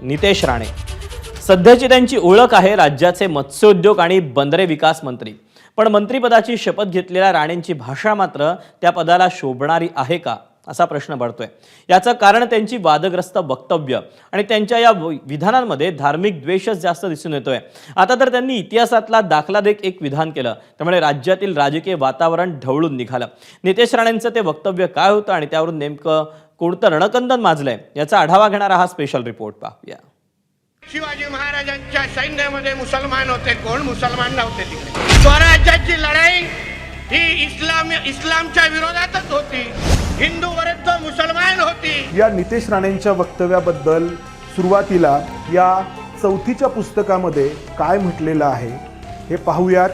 नितेश राणे। सध्याची त्यांची ओळख आहे राज्याचे मत्स्योद्योग आणि बंदरे विकास मंत्री। पण मंत्रिपदाची शपथ घेतलेल्या राणेंची भाषा मात्र त्या पदाला शोभणारी आहे का असा प्रश्न पडतोय। याचं कारण त्यांची वादग्रस्त वक्तव्य आणि त्यांच्या या विधानांमध्ये धार्मिक द्वेषच जास्त दिसून येतोय। आता तर त्यांनी इतिहासातला दाखला देख एक विधान केलं, त्यामुळे राज्यातील राजकीय वातावरण ढवळून निघालं। नितेश राणेंचं ते वक्तव्य काय होतं आणि त्यावरून नेमकं कोणतं रणकंदन माजलंय याचा आढावा घेणारा हा स्पेशल रिपोर्ट पाहूया। शिवाजी महाराजांच्या सैन्यामध्ये मुसलमान होते, कोण मुसलमान नव्हते तिकडे। स्वराज्याची लढाई ही इस्लामच्या विरोधातच होती, हिंदू विरुद्ध मुसलमान होती। या नितेश राणेंच्या वक्तव्याबद्दल सुरुवातीला या चौथीच्या पुस्तकामध्ये काय म्हटलेलं आहे हे पाहूयात।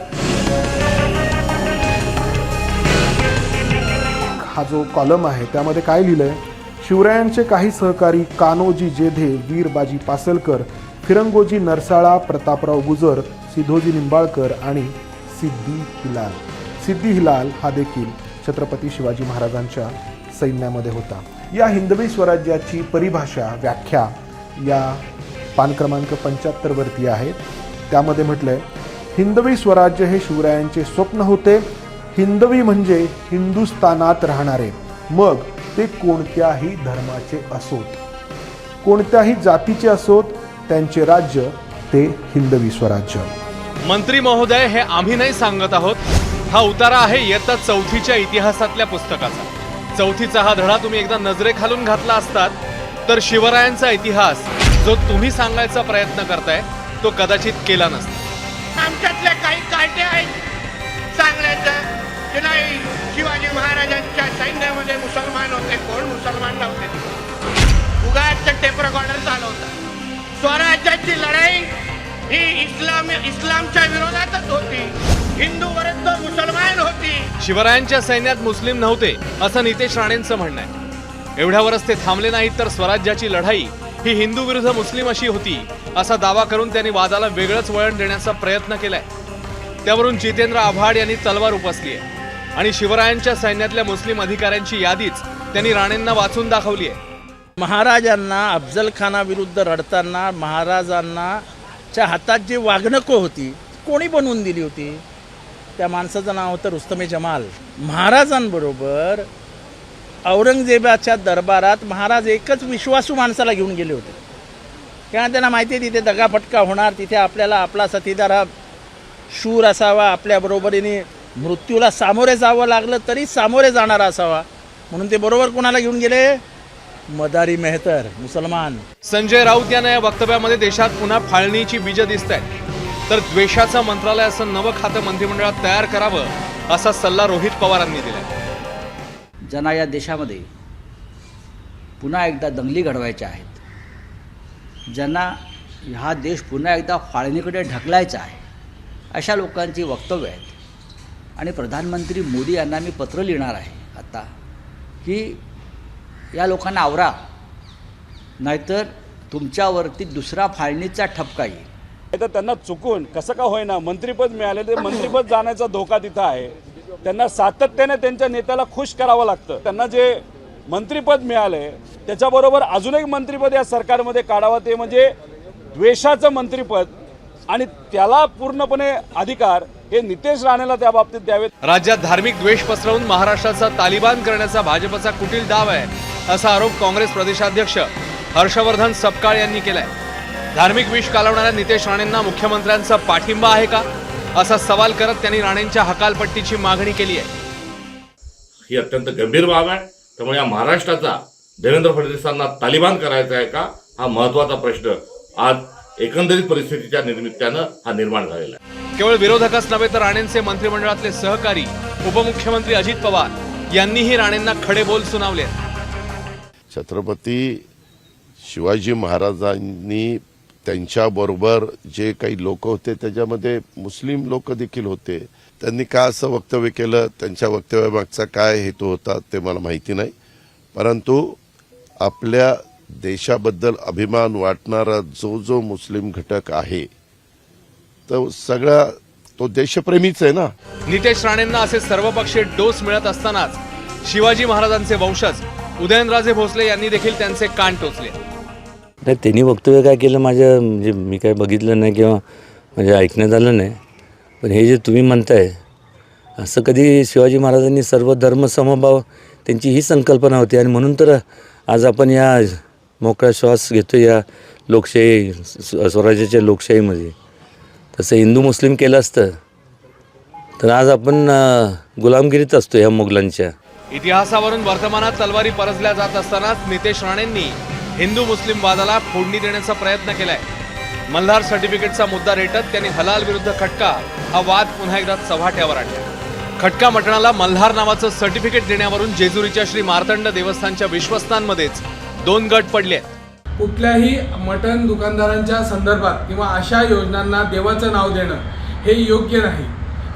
हा जो कॉलम आहे त्यामध्ये काय लिहिलंय? शिवरायांचे काही सहकारी कान्होजी जेधे, वीर बाजी पासलकर, फिरंगोजी नरसाळा, प्रतापराव गुजर, सिद्धोजी निंबाळकर आणि सिद्दी हिलाल हा देखील छत्रपती शिवाजी महाराजांच्या सैन्यामध्ये होता। या हिंदवी स्वराज्याची परिभाषा व्याख्या या पान क्रमांक 75 वरती आहे। त्यामध्ये म्हटलंय, हिंदवी स्वराज्य हे शिवरायांचे स्वप्न होते। हिंदवी म्हणजे हिंदुस्थानात राहणारे, मग ते कोणत्याही धर्माचे असोत, कोणत्याही जातीचे असोत, त्यांचे राज्य ते हिंदवी स्वराज्य। मंत्री महोदय, हे आम्ही नाही सांगत आहोत, हा उतारा आहे इयत्ता चौथीच्या इतिहासातल्या पुस्तकाचा। चौथीचा हा धडा तुम्ही एकदा नजरेखालून घातला असतात तर शिवरायांचा इतिहास जो तुम्ही सांगायचा प्रयत्न करताय तो कदाचित केला नसता। आमच्यातले काही काटे आहेत सांगण्याचं की नाही, शिवाजी महाराजांच्या सैन्यामध्ये मुसलमान होते, कोण मुसलमान नव्हते तिकडे। उगाच टेप रेकॉर्डर चालवता। स्वराज्याची लढाई ही इस्लामच्या विरोधातच होती, हिंदू विरुद्ध मुसलमान होती। शिवरायांच्या सैन्यात मुस्लिम नव्हते असं नितेश राणेंचं म्हणणं आहे। एवढ्यावरच ते थांबले नाहीत, तर स्वराज्याची लढाई ही हिंदू विरुद्ध मुस्लिम अशी होती असा दावा करून त्यांनी वादाला वेगळंच वळण देण्याचा प्रयत्न केलाय। त्यावरून जितेंद्र आव्हाड यांनी तलवार उपसली आहे आणि शिवरायांच्या सैन्यातल्या मुस्लिम अधिकाऱ्यांची यादीच त्यांनी राणेंना वाचून दाखवली आहे। महाराजांना अफजल खानाविरुद्ध रडताना महाराजांना च्या हातात जी वागणुकं होती कोणी बनवून दिली होती? त्या माणसाचं नाव होतं रुस्तमे जमाल। महाराजांबरोबर औरंगजेबाच्या दरबारात महाराज एकच विश्वासू माणसाला घेऊन गेले होते, कारण त्यांना माहिती आहे तिथे दगाफटका होणार, तिथे आपल्याला आपला साथीदार हा शूर असावा, आपल्या बरोबरीने मृत्यूला सामोरे जावं लागलं तरी सामोरे जाणारा असावा, म्हणून ते बरोबर कोणाला घेऊन गेले? मदारी मेहतर, मुसलमान। संजय राऊत यांना या वक्तव्यामध्ये देशात पुन्हा फाळणीची बीज दिसत आहेत, तर द्वेषाचं मंत्रालय असं नवं खातं मंत्रिमंडळात तयार करावं असा सल्ला रोहित पवारांनी दिलाय। ज्यांना या देशामध्ये पुन्हा एकदा दंगली घडवायच्या आहेत, ज्यांना हा देश पुन्हा एकदा फाळणीकडे ढकलायचा आहे, अशा लोकांची वक्तव्य आहेत। आणि प्रधानमंत्री मोदी यांना मी पत्र लिहिणार आहे आता की या लोकांना आवरा, नाहीतर तुमच्यावरती दुसरा फाळणीचा ठपका येईल। तर त्यांना चुकून कसं का होईना मंत्रिपद मिळाले, ते मंत्रिपद जाण्याचा धोका तिथं आहे। त्यांना सातत्याने त्यांच्या नेत्याला खुश करावं लागतं। त्यांना जे मंत्रिपद मिळाले त्याच्याबरोबर अजून एक मंत्रिपद या सरकारमध्ये काढावं, ते म्हणजे द्वेषाचं मंत्रिपद, आणि त्याला पूर्णपणे अधिकार हे नितेश राणेला त्या बाबतीत द्यावेत। राज्यात धार्मिक द्वेष पसरवून महाराष्ट्राचा तालिबान करण्याचा भाजपचा कुटील डाव आहे असा आरोप काँग्रेस प्रदेशाध्यक्ष हर्षवर्धन सपकाळ यांनी केलाय। धार्मिक विष कालवणाऱ्या नितेश राणेंना मुख्यमंत्र्यांचा पाठिंबा आहे का असा सवाल करत त्यांनी राणेंच्या हकालपट्टीची मागणी केली आहे। ही अत्यंत गंभीर बाब आहे, त्यामुळे या महाराष्ट्राचा देवेंद्र फडणवीसांना तालिबान करायचा आहे का, हा महत्त्वाचा प्रश्न आज एकंदरीत परिस्थितीच्या निमित्तानं हा निर्माण झालेला आहे। केवळ विरोधकच नव्हे तर राणेंचे मंत्रिमंडळातले सहकारी उपमुख्यमंत्री अजित पवार यांनीही राणेंना खडे बोल सुनावले। छत्रपती शिवाजी महाराजांनी त्यांच्याबरोबर जे काही लोक होते त्याच्यामध्ये मुस्लिम लोक देखील होते। त्यांनी का असं वक्तव्य केलं, त्यांच्या वक्तव्यामागचा काय हेतू होता ते मला माहिती नाही, परंतु आपल्या देशाबद्दल अभिमान वाटणारा जो मुस्लिम घटक आहे तो सगळा तो देशप्रेमीच आहे ना। नितेश राणेंना असे सर्वपक्षीय डोस मिळत असतानाच शिवाजी महाराजांचे वंशज उदयनराजे भोसले यांनी देखील त्यांचे कान टोचले। नाही, त्यांनी वक्तव्य काय केलं माझ्या म्हणजे मी काय बघितलं नाही किंवा म्हणजे ऐकण्यात आलं नाही. पण हे जे तुम्ही म्हणताय असं कधी शिवाजी महाराजांनी सर्व धर्म समभाव त्यांची ही संकल्पना होती आणि म्हणून तर आज आपण या मोकळा श्वास घेतो या लोकशाही स्वराज्याच्या लोकशाहीमध्ये. तसं हिंदू मुस्लिम केलं असतं तर आज आपण गुलामगिरीत असतो ह्या मुघलांच्या. इतिहासावरून वर्तमानात तलवारी परजल्या जात असतानाच नितेश राणेंनी हिंदू मुस्लिम वादाला फोडणी देण्याचा प्रयत्न केलाय. मल्हार सर्टिफिकेटचा मुद्दा रेटत त्यांनी हलाल विरुद्ध खटका हा वाद पुन्हा एकदा चव्हाट्यावर आणला. खटका मटणाला मल्हार नावाचं सर्टिफिकेट देण्यावरून जेजुरीच्या श्री मार्तंड देवस्थानच्या विश्वस्तांमध्येच 2 गट पडले आहेत. कुठल्याही मटण दुकानदारांच्या संदर्भात किंवा अशा योजनांना देवाचं नाव देणं हे योग्य नाही.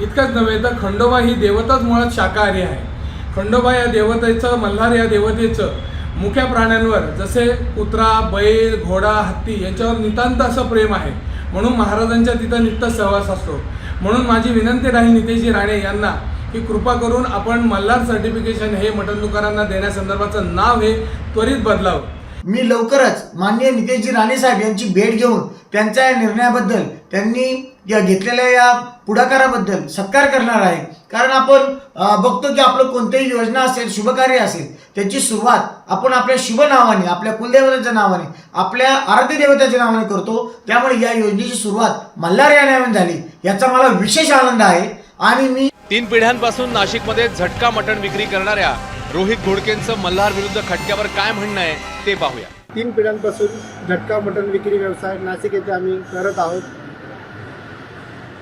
इतकंच नव्हे तर खंडोबा ही देवताच मुळात शाकाहारी आहे. खंडोबा या देवतेचं, मल्हार या देवतेचं मुख्या प्राण्यांवर जसे कुत्रा, बैल, घोडा, हत्ती यांच्यावर नितांत असं प्रेम आहे. म्हणून महाराजांच्या तिथं नित्य सहवास असतो. म्हणून माझी विनंती राहील नितेशजी राणे यांना की कृपा करून आपण मल्हार सर्टिफिकेशन हे मटण दुकानांना देण्यासंदर्भाचं नाव हे त्वरित बदलावं. मी लवकरच माननीय नितेशजी राणे साहेब यांची भेट घेऊन त्यांच्या या निर्णयाबद्दल, त्यांनी घेतलेल्या या पुढाकाराबद्दल सत्कार करणार आहे. कारण आपण बघतो की आपलं कोणतीही योजना असेल, शुभकार्य असेल, त्याची सुरुवात आपण आपल्या शुभ नावाने, आपल्या कुलदेवतेच्या नावाने, आपल्या आराध्य देवतेच्या नावाने करतो. त्यामुळे या योजनेची सुरुवात मल्हार या नावाने झाली याचा मला विशेष आनंद आहे. आणि मी 3 पिढ्यांपासून नाशिकमध्ये झटका मटण विक्री करणाऱ्या रोहित घोडकेंचं मल्हार विरुद्ध खटक्यावर काय म्हणणं आहे ते पाहूया. 3 पिढ्यांपासून झटका मटण विक्री व्यवसाय नाशिक येथे आम्ही करत आहोत.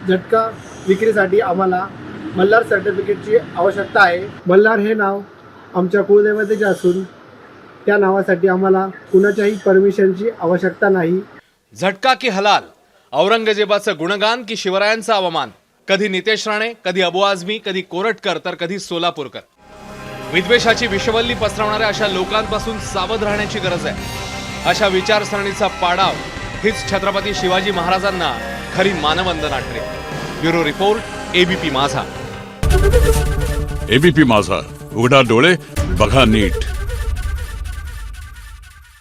झटका विक्रीसाठी आम्हाला मल्हार सर्टिफिकेटची आवश्यकता आहे. मल्हार हे नाव आमच्या कुलदेवतेचे असून त्या नावासाठी आम्हाला कुणाच्याही परमिशनची आवश्यकता नाही. झटका की हलाल, औरंगजेबाचं गुणगान की शिवरायांचा अवमान. कधी नितेश राणे, कधी अबू आझमी, कधी कोरटकर तर कधी सोलापूरकर. विद्वेषाची विषवल्ली पसरवणाऱ्या अशा लोकांपासून सावध राहण्याची गरज आहे. अशा विचारसरणीचा पाडाव हीच छत्रपती शिवाजी महाराजांना खरी मानवंदना ठरेल. ब्युरो रिपोर्ट, एबीपी माझा. एबीपी माझा, उघडा डोळे बघा नीट.